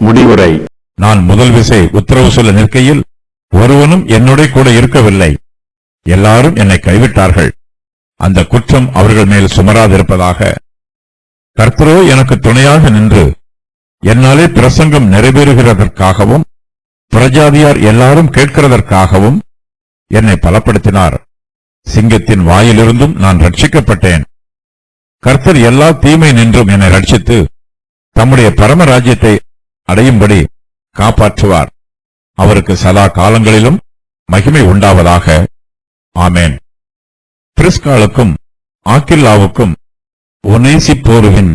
முடிவுரை. நான் முதல் விசை உத்தரவு சொல்ல நிற்கையில் ஒருவனும் என்னுடைய கூட இருக்கவில்லை. எல்லாரும் என்னை கைவிட்டார்கள். அந்த குற்றம் அவர்கள் மேல் சுமராதிருப்பதாக. கர்த்தரோ எனக்கு துணையாக நின்று என்னாலே பிரசங்கம் நிறைவேறுகிறதற்காகவும் பிரஜாதியார் எல்லாரும் கேட்கிறதற்காகவும் என்னை பலப்படுத்தினார். சிங்கத்தின் வாயிலிருந்தும் நான் ரட்சிக்கப்பட்டேன். கர்த்தர் எல்லா தீமை நின்றும் என்னை ரட்சித்து தம்முடைய பரமராஜ்யத்தை அடையும்படி காப்பாற்றுவார். அவருக்கு சதா காலங்களிலும் மகிமை உண்டாவதாக. ஆமேன். பிரிஸ்காலுக்கும் ஆக்கில்லாவுக்கும் ஒனேசிப்போருவின்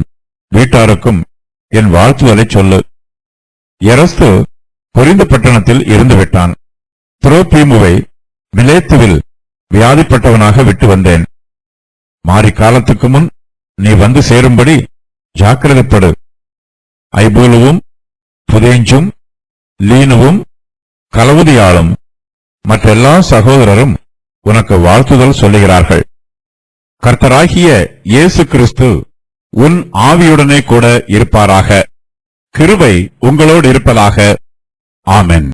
வீட்டாருக்கும் என் வாழ்த்துதலை சொல்லு. எரஸ்து கொரிந்து பட்டணத்தில் இருந்துவிட்டான். துரோபீமுவை மிலேத்துவில் வியாதிப்பட்டவனாக விட்டு வந்தேன். மாறி காலத்துக்கு முன் நீ வந்து சேரும்படி ஜாக்கிரதைப்படு. ஐபோலுவும் புதேஞ்சும் லீனுவும் கலவுதியாளும் மற்றெல்லா சகோதரரும் உனக்கு வாழ்த்துதல் சொல்லுகிறார்கள். கர்த்தராகிய இயேசு கிறிஸ்து உன் ஆவியுடனே கூட இருப்பாராக. கிருபை உங்களோடு இருப்பதாக. ஆமென்.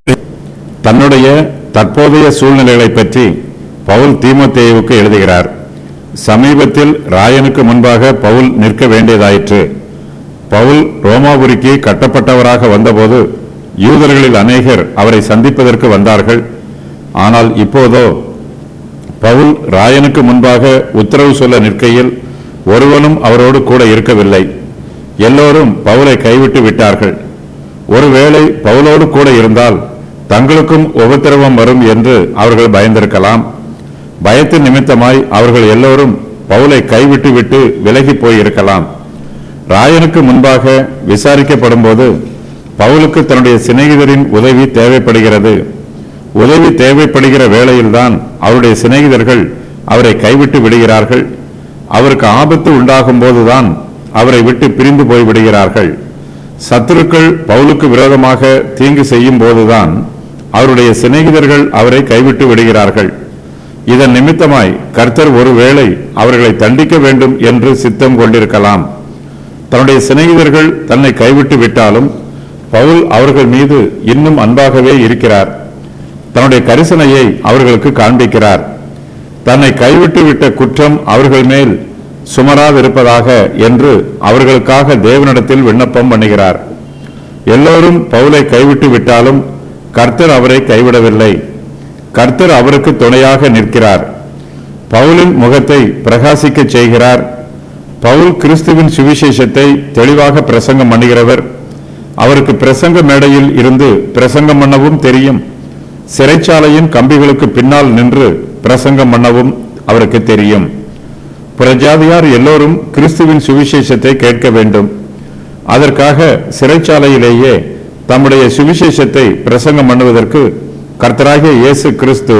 தன்னுடைய தற்போதைய சூழ்நிலைகளை பற்றி பவுல் தீமோத்தேயுவுக்கு எழுதுகிறார். சமீபத்தில் ராயனுக்கு முன்பாக பவுல் நிற்க வேண்டியதாயிற்று. பவுல் ரோமாபுரிக்கு கட்டப்பட்டவராக வந்தபோது யூதர்களில் அநேகர் அவரை சந்திப்பதற்கு வந்தார்கள். ஆனால் இப்போதோ பவுல் ராயனுக்கு முன்பாக உத்தரவு சொல்ல நிற்கையில் ஒருவனும் அவரோடு கூட இருக்கவில்லை. எல்லோரும் பவுலை கைவிட்டு விட்டார்கள். ஒருவேளை பவுலோடு கூட இருந்தால் தங்களுக்கும் உபத்திரவம் வரும் என்று அவர்கள் பயந்திருக்கலாம். பயத்தின் நிமித்தமாய் அவர்கள் எல்லோரும் பவுலை கைவிட்டு விட்டு விலகி போயிருக்கலாம். ராயனுக்கு முன்பாக விசாரிக்கப்படும் போது பவுலுக்கு தன்னுடைய சிநேகிதரின் உதவி தேவைப்படுகிறது. உதவி தேவைப்படுகிற வேளையில்தான் அவருடைய சிநேகிதர்கள் அவரை கைவிட்டு விடுகிறார்கள். அவருக்கு ஆபத்து உண்டாகும் போதுதான் அவரை விட்டு பிரிந்து போய்விடுகிறார்கள். சத்துருக்கள் பவுலுக்கு விரோதமாக தீங்கு செய்யும் போதுதான் அவருடைய சிநேகிதர்கள் அவரை கைவிட்டு விடுகிறார்கள். இதன் நிமித்தமாய் கர்த்தர் ஒருவேளை அவர்களை தண்டிக்க வேண்டும் என்று சித்தம் கொண்டிருக்கலாம். தன்னுடைய சிநேகிதர்கள் தன்னை கைவிட்டு விட்டாலும் பவுல் அவர்கள் மீது இன்னும் அன்பாகவே இருக்கிறார். தன்னுடைய கரிசனையை அவர்களுக்கு காண்பிக்கிறார். தன்னை கைவிட்டு விட்ட குற்றம் அவர்கள் மேல் சுமராதிருப்பதாக என்று அவர்களுக்காக தேவனிடத்தில் விண்ணப்பம் பண்ணுகிறார். எல்லோரும் பவுலை கைவிட்டு விட்டாலும் கர்த்தர் அவரை கைவிடவில்லை. கர்த்தர் அவருக்கு துணையாக நிற்கிறார். பவுலின் முகத்தை பிரகாசிக்க செய்கிறார். பவுல் கிறிஸ்துவின் சுவிசேஷத்தை தெளிவாக பிரசங்கம் பண்ணுகிறவர். அவருக்கு பிரசங்க மேடையில் இருந்து பிரசங்கம் பண்ணவும் தெரியும். சிறைச்சாலையின் கம்பிகளுக்கு பின்னால் நின்று பிரசங்கம் பண்ணவும் அவருக்கு தெரியும். புறஜாதியார் எல்லோரும் கிறிஸ்துவின் சுவிசேஷத்தை கேட்க வேண்டும். அதற்காக சிறைச்சாலையிலேயே தம்முடைய சுவிசேஷத்தை பிரசங்கம் பண்ணுவதற்கு கர்த்தராகிய இயேசு கிறிஸ்து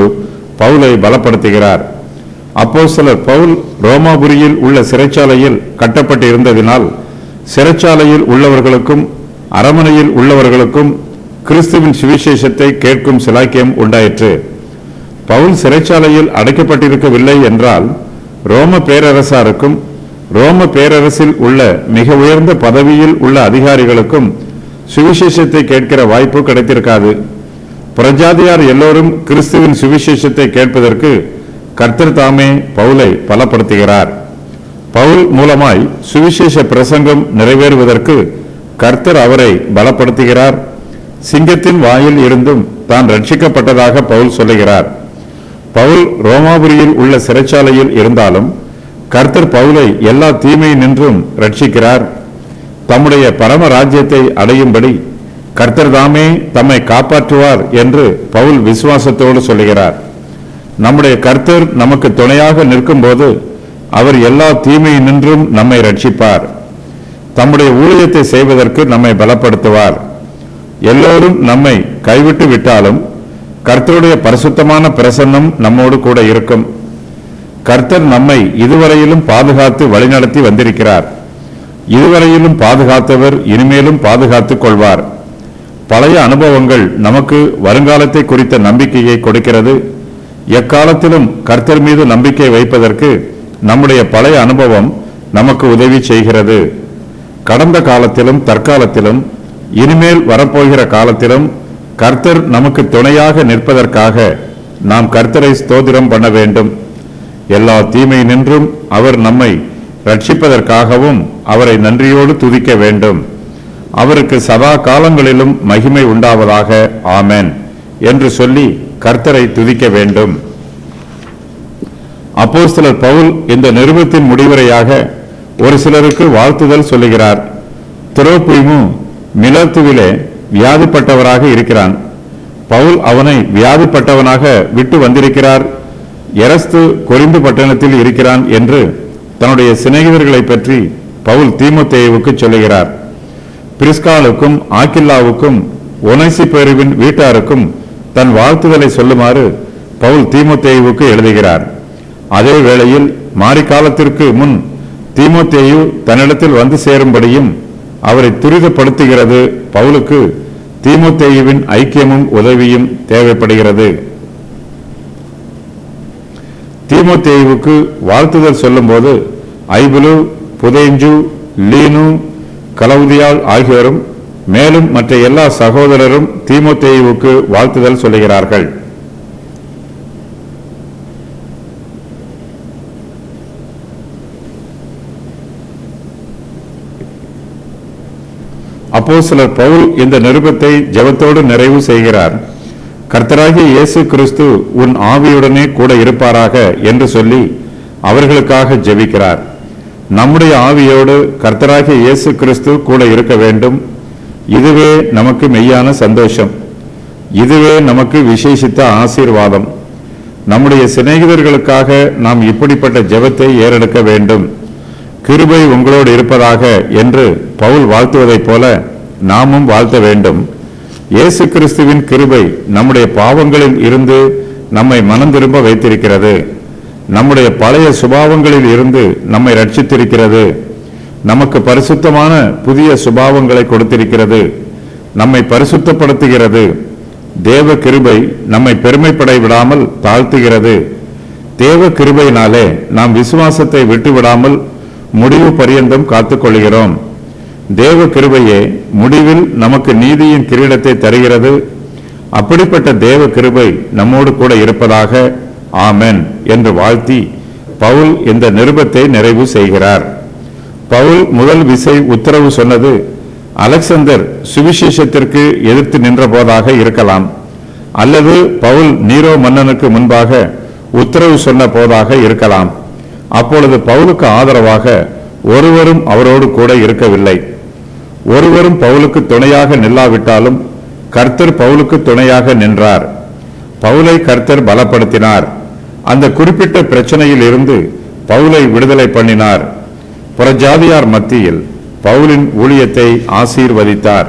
பவுலை பலப்படுத்துகிறார். அப்போஸ்தலர் பவுல் ரோமாபுரியில் உள்ள சிறைச்சாலையில் கட்டப்பட்டு இருந்ததினால் சிறைச்சாலையில் உள்ளவர்களுக்கும் அரமனையில் உள்ளவர்களுக்கும் கிறிஸ்துவின் சுவிசேஷத்தை கேட்கும் சிலாக்கியம் உண்டாயிற்று. பவுல் சிறைச்சாலையில் அடைக்கப்பட்டிருக்கவில்லை என்றால் ரோம பேரரசாருக்கும் ரோம பேரரசில் உள்ள மிக உயர்ந்த பதவியில் உள்ள அதிகாரிகளுக்கும் சுவிசேஷத்தை கேட்கிற வாய்ப்பு கிடைத்திருக்காது. பிரஜாதியார் எல்லோரும் கிறிஸ்துவின் சுவிசேஷத்தை கேட்பதற்கு கர்த்தர் தாமே பவுலை பலப்படுத்துகிறார். பவுல் மூலமாய் சுவிசேஷ பிரசங்கம் நிறைவேறுவதற்கு கர்த்தர் அவரை பலப்படுத்துகிறார். சிங்கத்தின் வாயில் இருந்தும் தான் ரட்சிக்கப்பட்டதாக பவுல் சொல்லுகிறார். பவுல் ரோமாபுரியில் உள்ள சிறைச்சாலையில் இருந்தாலும் கர்த்தர் பவுலை எல்லா தீமை நின்றும் ரட்சிக்கிறார். தம்முடைய பரம ராஜ்யத்தை அடையும்படி கர்த்தர் தாமே தம்மை காப்பாற்றுவார் என்று பவுல் விசுவாசத்தோடு சொல்லுகிறார். நம்முடைய கர்த்தர் நமக்கு துணையாக நிற்கும் போது அவர் எல்லா தீமை நின்றும் நம்மை ரட்சிப்பார். தம்முடைய ஊழியத்தை செய்வதற்கு நம்மை பலப்படுத்துவார். எல்லோரும் நம்மை கைவிட்டு விட்டாலும் கர்த்தருடைய பரிசுத்தமான பிரசன்னம் நம்மோடு கூட இருக்கும். கர்த்தர் நம்மை இதுவரையிலும் பாதுகாத்து வழிநடத்தி வந்திருக்கிறார். இதுவரையிலும் பாதுகாத்தவர் இனிமேலும் பாதுகாத்துக் கொள்வார். பழைய அனுபவங்கள் நமக்கு வருங்காலத்தை குறித்த நம்பிக்கையை கொடுக்கிறது. எக்காலத்திலும் கர்த்தர் மீது நம்பிக்கை வைப்பதற்கு நம்முடைய பழைய அனுபவம் நமக்கு உதவி செய்கிறது. கடந்த காலத்திலும் தற்காலத்திலும் இனிமேல் வரப்போகிற காலத்திலும் கர்த்தர் நமக்கு துணையாக நிற்பதற்காக நாம் கர்த்தரை ஸ்தோத்திரம் பண்ண வேண்டும். எல்லா தீமை நின்றும் அவர் நம்மை ரட்சிப்பதற்காகவும் அவரை நன்றியோடு துதிக்க வேண்டும். அவருக்கு சதா காலங்களிலும் மகிமை உண்டாவதாக, ஆமென் என்று சொல்லி கர்த்தரை துதிக்க வேண்டும். அப்போஸ்தலர் பவுல் இந்த நிருபத்தின் முடிவுரையாக ஒரு சிலருக்கு வாழ்த்துதல் சொல்லுகிறார். துரோபீமு மிலத்துவிலே வியாதிப்பட்டவராக இருக்கிறான். பவுல் அவனை வியாதிப்பட்டவனாக விட்டு வந்திருக்கிறார். எரஸ்து கொரிந்து பட்டணத்தில் இருக்கிறான் என்று தன்னுடைய சிநேகிதர்களை பற்றி பவுல் தீமோத்தேயுவுக்கு சொல்லுகிறார். பிரிஸ்காலுக்கும் ஆக்கில்லாவுக்கும் ஒனேசிப்பேருவின் வீட்டாருக்கும் தன் வாழ்த்துதலை சொல்லுமாறு பவுல் தீமோத்தேயுவுக்கு எழுதுகிறார். அதே வேளையில் மாரிக்காலத்திற்கு முன் தீமோத்தேயு தன்னிடத்தில் வந்து சேரும்படியும் அவரை துரிதப்படுத்துகிறது. பவுலுக்கு தீமோத்தேயுவின் ஐக்கியமும் உதவியும் தேவைப்படுகிறது. தீமோத்தேயுவுக்கு வாழ்த்துதல் சொல்லும்போது ஐபுலு, புதேஞ்சு, லீனு, கலவுதியாள் ஆகியோரும் மேலும் மற்ற எல்லா சகோதரரும் தீமோத்தேயுவுக்கு வாழ்த்துதல் சொல்லுகிறார்கள். அப்போஸ்தலர் பவுல் இந்த நிருபத்தை ஜெபத்தோடு நிறைவு செய்கிறார். கர்த்தராகிய இயேசு கிறிஸ்து உன் ஆவியுடனே கூட இருப்பாராக என்று சொல்லி அவர்களுக்காக ஜெபிக்கிறார். நம்முடைய ஆவியோடு கர்த்தராகிய இயேசு கிறிஸ்து கூட இருக்க வேண்டும். இதுவே நமக்கு மெய்யான சந்தோஷம். இதுவே நமக்கு விசேஷித்த ஆசீர்வாதம். நம்முடைய சிநேகிதர்களுக்காக நாம் இப்படிப்பட்ட ஜெபத்தை ஏறெடுக்க வேண்டும். கிருபை உங்களோடு இருப்பதாக என்று பவுல் வாழ்த்துவதைப் போல நாமும் வாழ்த்த வேண்டும். இயேசு கிறிஸ்துவின் கிருபை நம்முடைய பாவங்களில் இருந்து நம்மை மனம் திரும்ப வைத்திருக்கிறது. நம்முடைய பழைய சுபாவங்களில் இருந்து நம்மை ரட்சித்திருக்கிறது. நமக்கு பரிசுத்தமான புதிய சுபாவங்களை கொடுத்திருக்கிறது. நம்மை பரிசுத்தப்படுத்துகிறது. தேவ கிருபை நம்மை பெருமைப்பட விடாமல் தாழ்த்துகிறது. தேவ கிருபையினாலே நாம் விசுவாசத்தை விட்டுவிடாமல் முடிவு பரியந்தம் காத்துக்கொள்கிறோம். தேவ கிருபையே முடிவில் நமக்கு நீதியின் கிரீடத்தை தருகிறது. அப்படிப்பட்ட தேவ கிருபை நம்மோடு கூட இருப்பதாக, ஆமென் என்று வாழ்த்தி பவுல் இந்த நிருபத்தை நிறைவு செய்கிறார். பவுல் முதல் விசை உத்தரவு சொன்னது அலெக்சந்தர் சுவிசேஷத்திற்கு எதிர்த்து நின்ற போதாக இருக்கலாம், அல்லது பவுல் நீரோ மன்னனுக்கு முன்பாக உத்தரவு சொன்ன போதாக இருக்கலாம். அப்பொழுது பவுலுக்கு ஆதரவாக ஒருவரும் அவரோடு கூட இருக்கவில்லை. ஒருவரும் பவுலுக்கு துணையாக நில்லாவிட்டாலும் கர்த்தர் பவுலுக்கு துணையாக நின்றார். பவுலை கர்த்தர் பலப்படுத்தினார். அந்த குறிப்பிட்ட பிரச்சனையில் இருந்து பவுலை விடுதலை பண்ணினார். புறஜாதியார் மத்தியில் பவுலின் ஊழியத்தை ஆசீர்வதித்தார்.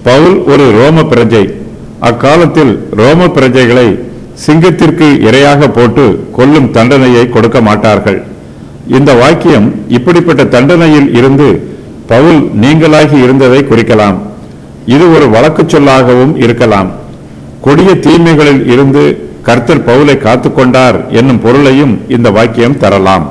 பவுல் ஒரு ரோம பிரஜை. அக்காலத்தில் ரோம பிரஜைகளை சிங்கத்திற்கு இரையாக போட்டு கொல்லும் தண்டனையை கொடுக்க மாட்டார்கள். இந்த வாக்கியம் இப்படிப்பட்ட தண்டனையில் இருந்து பவுல் நீங்களாகி இருந்ததை குறிக்கலாம். இது ஒரு வழக்கு சொல்லாகவும் இருக்கலாம். கொடிய தீமைகளில் இருந்து கர்த்தர் பவுலை காத்துக்கொண்டார் என்னும் பொருளையும் இந்த வாக்கியம் தரலாம்.